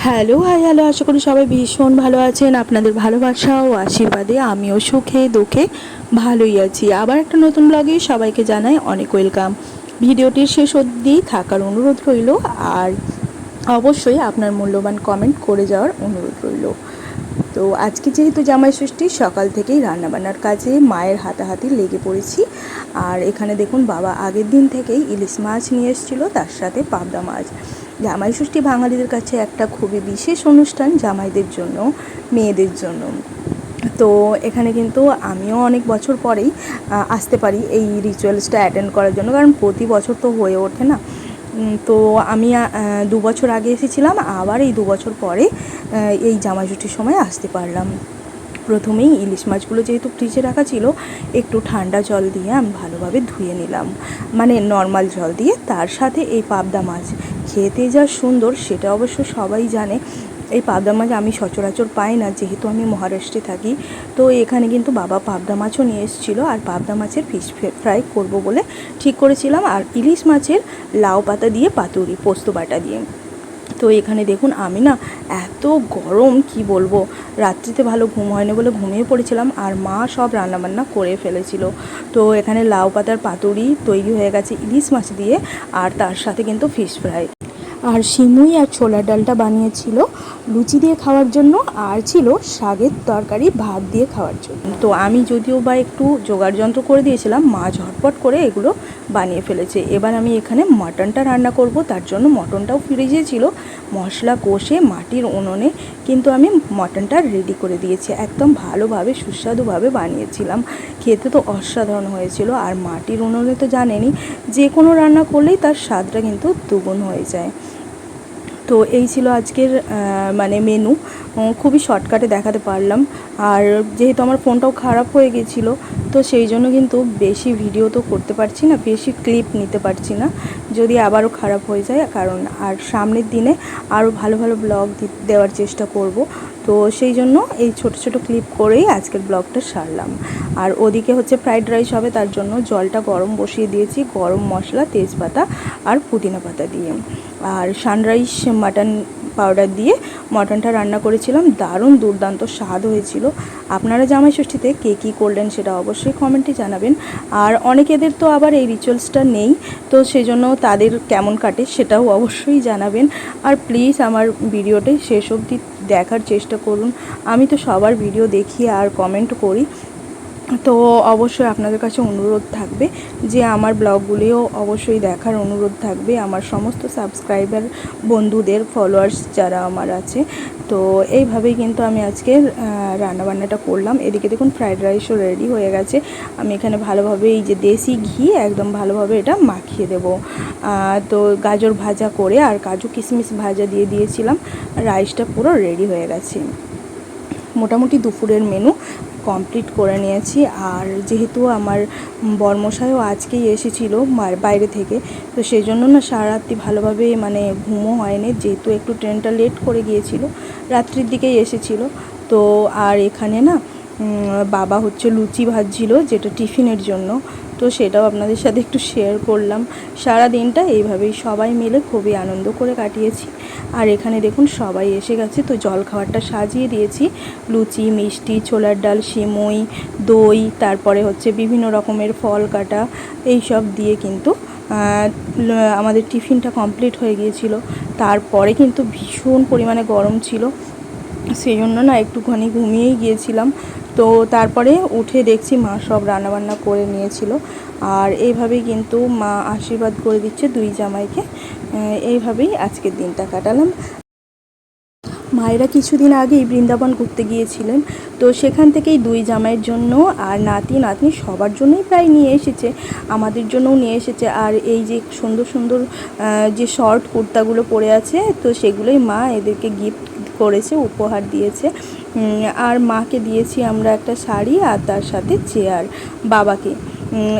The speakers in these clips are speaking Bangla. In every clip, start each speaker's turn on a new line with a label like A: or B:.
A: হ্যালো হ্যালো, আশা করি সবাই ভীষণ ভালো আছেন। আপনাদের ভালোবাসা ও আশীর্বাদে আমিও সুখে দুঃখে ভালোই আছি। আবার একটা নতুন ব্লগে সবাইকে জানাই অনেক ওয়েলকাম। ভিডিওটির শেষ অবধি থাকার অনুরোধ রইল, আর অবশ্যই আপনার মূল্যবান কমেন্ট করে যাওয়ার অনুরোধ রইল। তো আজকে যেহেতু জামাই ষষ্ঠী, সকাল থেকেই রান্নাবান্নার কাজে মায়ের হাতাহাতি লেগে পড়েছি। আর এখানে দেখুন, বাবা আগের দিন থেকেই ইলিশ মাছ নিয়ে এসেছিলো, তার সাথে পাবদা মাছ। জামাই ষষ্ঠী বাঙালিদের কাছে একটা খুবই বিশেষ অনুষ্ঠান, জামাইদের জন্য, মেয়েদের জন্য। তো এখানে কিন্তু আমিও অনেক বছর পরেই আসতে পারি এই রিচুয়ালসটা অ্যাটেন্ড করার জন্য, কারণ প্রতি বছর তো হয়ে ওঠে না। তো আমি 2 বছর আগে এসেছিলাম, আবার এই 2 বছর পরে এই জামাই ষষ্ঠীর সময় আসতে পারলাম। প্রথমেই ইলিশ মাছগুলো যেহেতু ফ্রিজে রাখা ছিল, একটু ঠান্ডা জল দিয়ে আমি ভালোভাবে ধুয়ে নিলাম, মানে নর্মাল জল দিয়ে। তার সাথে এই পাবদা মাছ খেতে যা সুন্দর, সেটা অবশ্য সবাই জানে। এই পাবদা মাছ আমি সচরাচর পাই না, যেহেতু আমি মহারাষ্ট্রে থাকি। তো এখানে কিন্তু বাবা পাবদা মাছও নিয়ে এসেছিলো, আর পাবদা মাছের ফিশ ফ্রাই করব বলে ঠিক করেছিলাম, আর ইলিশ মাছের লাউ পাতা দিয়ে পাতুরি পোস্ত বাটা দিয়ে। তো এখানে দেখুন, আমি না এত গরম কি বলবো, রাত্রিতে ভালো ঘুম হয়নি বলে ঘুমিয়ে পড়েছিলাম, আর মা সব রান্নাবান্না করে ফেলেছিল। তো এখানে লাউ পাতার পাতুরি তৈরি হয়ে গেছে ইলিশ মাছ দিয়ে, আর তার সাথে কিন্তু ফিশ ফ্রাই, আর সিমুই আর ছোলার ডালটা বানিয়েছিল লুচি দিয়ে খাওয়ার জন্য, আর ছিল শাকের তরকারি ভাত দিয়ে খাওয়ার জন্য। তো আমি যদিও বা একটু জোগাড় যন্ত্র করে দিয়েছিলাম, মা ঝটপট করে এগুলো বানিয়ে ফেলেছে। এবার আমি এখানে মাটনটা রান্না করব, তার জন্য মটনটাও ফ্রিজে ছিল, মশলা কষে মাটির উনুনে কিন্তু আমি মটনটা রেডি করে দিয়েছি। একদম ভালোভাবে সুস্বাদুভাবে বানিয়েছিলাম, খেতে তো অসাধারণ হয়েছিল। আর মাটির উনুনে তো জানেনই, যে কোনো রান্না করলেই তার স্বাদটা কিন্তু দ্বিগুণ হয়ে যায়। তো এই ছিল আজকের মানে মেনু, খুবই শর্টকাটে দেখাতে পারলাম। আর যেহেতু আমার ফোনটাও খারাপ হয়ে গেছিলো, তো সেই জন্য কিন্তু বেশি ভিডিও তো করতে পারছি না, বেশি ক্লিপ নিতে পারছি না, যদি আবারও খারাপ হয়ে যায়। কারণ আর সামনের দিনে আরও ভালো ভালো ব্লগ দেওয়ার চেষ্টা করব। তো সেই জন্য এই ছোট ছোট ক্লিপ করেই আজকের ব্লগটা সারলাম। আর ওদিকে হচ্ছে ফ্রাইড রাইস হবে, তার জন্য জলটা গরম বসিয়ে দিয়েছি, গরম মশলা, তেজপাতা আর পুদিনা পাতা দিয়ে। আর সানরাইস মাটন পাউডার দিয়ে মটনটা রান্না করেছিলাম, দারুণ দুর্দান্ত স্বাদ হয়েছিল। আপনারা জামাই ষষ্ঠীতে কে কী করলেন সেটা অবশ্যই কমেন্টে জানাবেন। আর অনেকেদের তো আবার এই রিচুয়ালসটা নেই, তো সেই জন্য তাদের কেমন কাটে সেটাও অবশ্যই জানাবেন। আর প্লিজ আমার ভিডিওটি শেষ অবধি দেখার চেষ্টা করুন। আমি তো সবার ভিডিও দেখি আর কমেন্ট করি, তো অবশ্যই আপনাদের কাছে অনুরোধ থাকবে যে আমার ব্লগগুলিও অবশ্যই দেখার অনুরোধ থাকবে আমার সমস্ত সাবস্ক্রাইবার বন্ধুদের, ফলোয়ার্স যারা আমার আছে। তো এইভাবেই কিন্তু আমি আজকে রান্নাবান্নাটা করলাম। এদিকে দেখুন ফ্রাইড রাইসও রেডি হয়ে গেছে। আমি এখানে ভালোভাবে এই যে দেশি ঘি একদম ভালোভাবে এটা মাখিয়ে দেব। তো গাজর ভাজা করে আর কাজু কিশমিশ ভাজা দিয়ে দিয়েছিলাম, রাইসটা পুরো রেডি হয়ে গেছে। মোটামুটি দুপুরের মেনু কমপ্লিট করে নিয়েছি। আর যেহেতু আমার বরমশাইও আজকেই এসেছিলো বাইরে থেকে, তো সেই জন্য না সারা রাত্রি ভালোভাবে মানে ঘুমও হয়নি, যেহেতু একটু ট্রেনটা লেট করে গিয়েছিল, রাত্রির দিকেই এসেছিলো। তো আর এখানে না বাবা হচ্ছে লুচি ভাজছিল, যেটা টিফিনের জন্য, তো সেটাও আপনাদের সাথে একটু শেয়ার করলাম। সারা দিনটা এইভাবেই সবাই মিলে খুবই আনন্দ করে কাটিয়েছি। আর এখানে দেখুন সবাই এসে গেছে, তো জল খাবারটা সাজিয়ে দিয়েছি, লুচি, মিষ্টি, ছোলার ডাল, সিমুই, দই, তারপরে হচ্ছে বিভিন্ন রকমের ফল কাটা, এই সব দিয়ে কিন্তু আমাদের টিফিনটা কমপ্লিট হয়ে গিয়েছিল। তারপরে কিন্তু ভীষণ পরিমাণে গরম ছিল, সেই জন্য না একটুখানি ঘুমিয়েই গিয়েছিলাম। তো তারপরে উঠে দেখছি মা সব রান্নাবান্না করে নিয়েছিল। আর এইভাবেই কিন্তু মা আশীর্বাদ করে দিচ্ছে দুই জামাইকে। এইভাবেই আজকের দিনটা কাটালাম। মায়েরা কিছুদিন আগেই বৃন্দাবন ঘুরতে গিয়েছিলেন, তো সেখান থেকেই দুই জামাইয়ের জন্য আর নাতি নাতনি সবার জন্যই প্রায় নিয়ে এসেছে, আমাদের জন্যও নিয়ে এসেছে। আর এই যে সুন্দর সুন্দর যে শর্ট কুর্তাগুলো পরে আছে, তো সেগুলোই মা এদেরকে গিফট করেছে, উপহার দিয়েছে। আর মাকে দিয়েছি আমরা একটা শাড়ি, আর তার সাথে চেয়ার, বাবাকে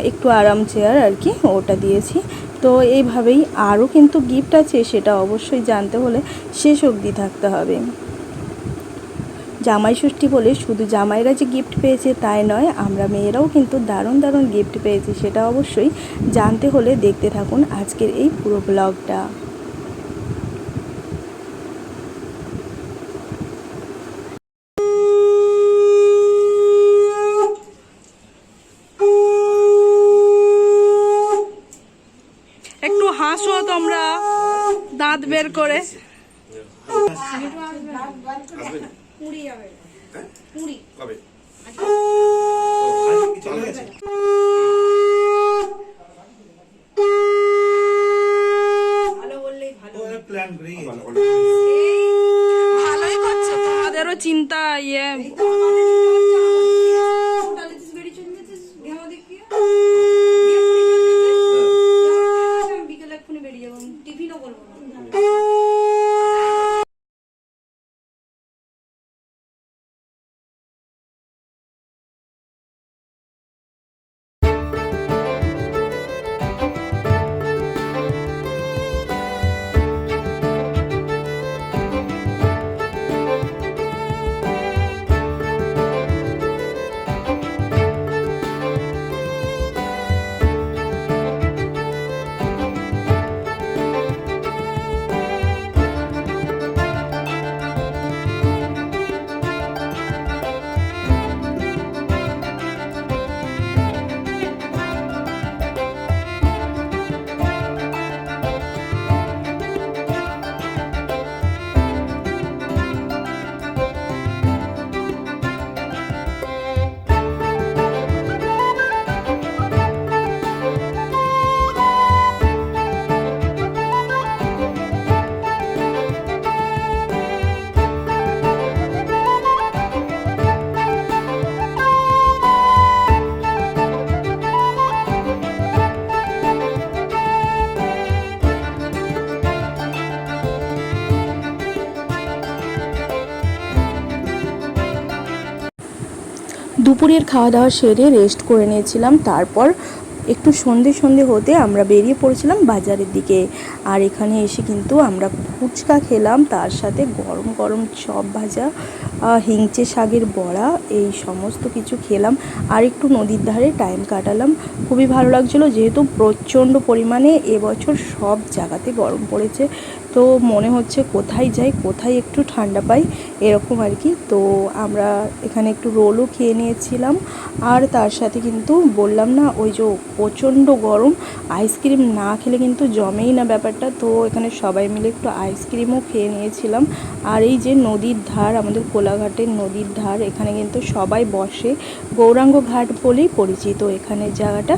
A: একটু আরাম চেয়ার আর কি, ওটা দিয়েছি। তো এইভাবেই আরও কিন্তু গিফট আছে, সেটা অবশ্যই জানতে হলে শেষ অবধি থাকতে হবে। জামাই ষষ্ঠী বলে শুধু জামাইরা যে গিফট পেয়েছে তাই নয়, আমরা মেয়েরাও কিন্তু দারুণ দারুণ গিফট পেয়েছি, সেটা অবশ্যই জানতে হলে দেখতে থাকুন আজকের এই পুরো ব্লগটা। বের করে। ভালোই করছে, তোমাদেরও চিন্তা ইয়ে। দুপুরের খাওয়া দাওয়া সেরে রেস্ট করে নিয়েছিলাম। তারপর একটু সন্ধে হতে আমরা বেরিয়ে পড়েছিলাম বাজারের দিকে। আর এখানে এসে কিন্তু আমরা ফুচকা খেলাম, তার সাথে গরম গরম চপ ভাজা, হিংচে শাকের বড়া, এই সমস্ত কিছু খেলাম। আর একটু নদীর ধারে টাইম কাটালাম, খুবই ভালো লাগছিলো। যেহেতু প্রচণ্ড পরিমাণে এবছর সব জায়গাতে গরম পড়েছে, তো মনে হচ্ছে কোথায় যাই, কোথায় একটু ঠান্ডা পাই, এরকম আর কি। তো আমরা এখানে একটু রোলও খেয়ে নিয়েছিলাম। আর তার সাথে কিন্তু বললাম না, ওই যে প্রচণ্ড গরম, আইসক্রিম না খেলে কিন্তু জমেই না ব্যাপারটা। তো এখানে সবাই মিলে একটু আইসক্রিমও খেয়ে নিয়েছিলাম। আর এই যে নদীর ধার, আমাদের কোলাঘাটের নদীর ধার, এখানে কিন্তু সবাই বসে, গৌরাঙ্গ ঘাট বলেই পরিচিত এখানের জায়গাটা।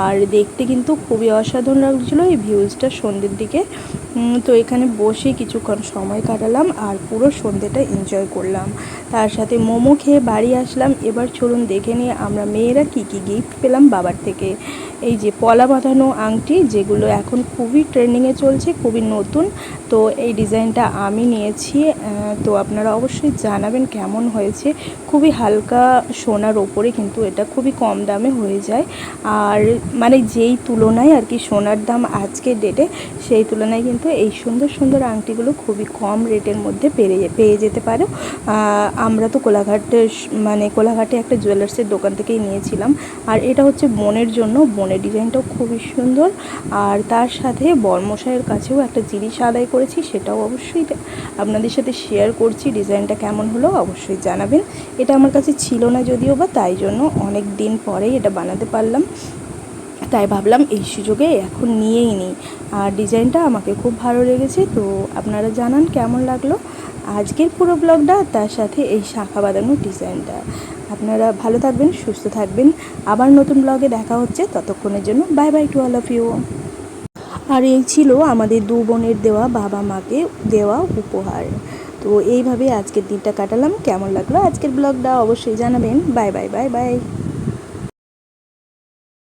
A: আর দেখতে কিন্তু খুবই অসাধারণ লাগছিলো এই ভিউজটা সন্ধ্যের দিকে। তো এখানে বসে কিছুক্ষণ সময় কাটালাম আর পুরো সন্ধ্যেটা এনজয় করলাম। তার সাথে মোমো খেয়ে বাড়ি আসলাম। এবার চলুন দেখে নিয়ে আমরা মেয়েরা কী কী গিফট পেলাম বাবার থেকে। এই যে পলা বাঁধানো আংটি, যেগুলো এখন খুবই ট্রেন্ডিংয়ে চলছে, খুবই নতুন। তো এই ডিজাইনটা আমি নিয়েছি। তো আপনারা অবশ্যই জানাবেন কেমন হয়েছে। খুবই হালকা সোনার ওপরে কিন্তু এটা খুবই কম দামে হয়ে যায়। আর মানে যেই তুলনায় আর কি সোনার দাম আজকের ডেটে, সেই তুলনায় কিন্তু এই সুন্দর সুন্দর আংটিগুলো খুবই কম রেটের মধ্যে পেয়ে যেতে পারো। আমরা তো কোলাঘাটে একটা জুয়েলার্সের দোকান থেকেই নিয়েছিলাম। আর এটা হচ্ছে বোনের জন্য, বোনের ডিজাইনটাও খুবই সুন্দর। আর তার সাথে বরমশাইয়ের কাছেও একটা জিনিস আদায় করেছি, সেটাও অবশ্যই আপনাদের সাথে শেয়ার করছি। ডিজাইনটা কেমন হলো অবশ্যই জানাবেন। এটা আমার কাছে ছিল না যদিও বা, তাই জন্য অনেক দিন পরেই এটা বানাতে পারলাম, তাই ভাবলাম এই সুযোগে এখন নিয়েই নিই। আর ডিজাইনটা আমাকে খুব ভালো লেগেছে। তো আপনারা জানান কেমন লাগলো আজকের পুরো ব্লগটা, তার সাথে এই শাঁখা বাঁধানো ডিজাইনটা। আপনারা ভালো থাকবেন, সুস্থ থাকবেন। আবার নতুন ব্লগে দেখা হচ্ছে, ততক্ষণের জন্য bye bye to all of you. আর এই ছিল আমাদের দু বোনের দেওয়া, বাবা মাকে দেওয়া উপহার। তো এইভাবে আজকের দিনটা কাটালাম। কেমন লাগলো আজকের ব্লগটা অবশ্যই জানাবেন। Bye bye bye bye.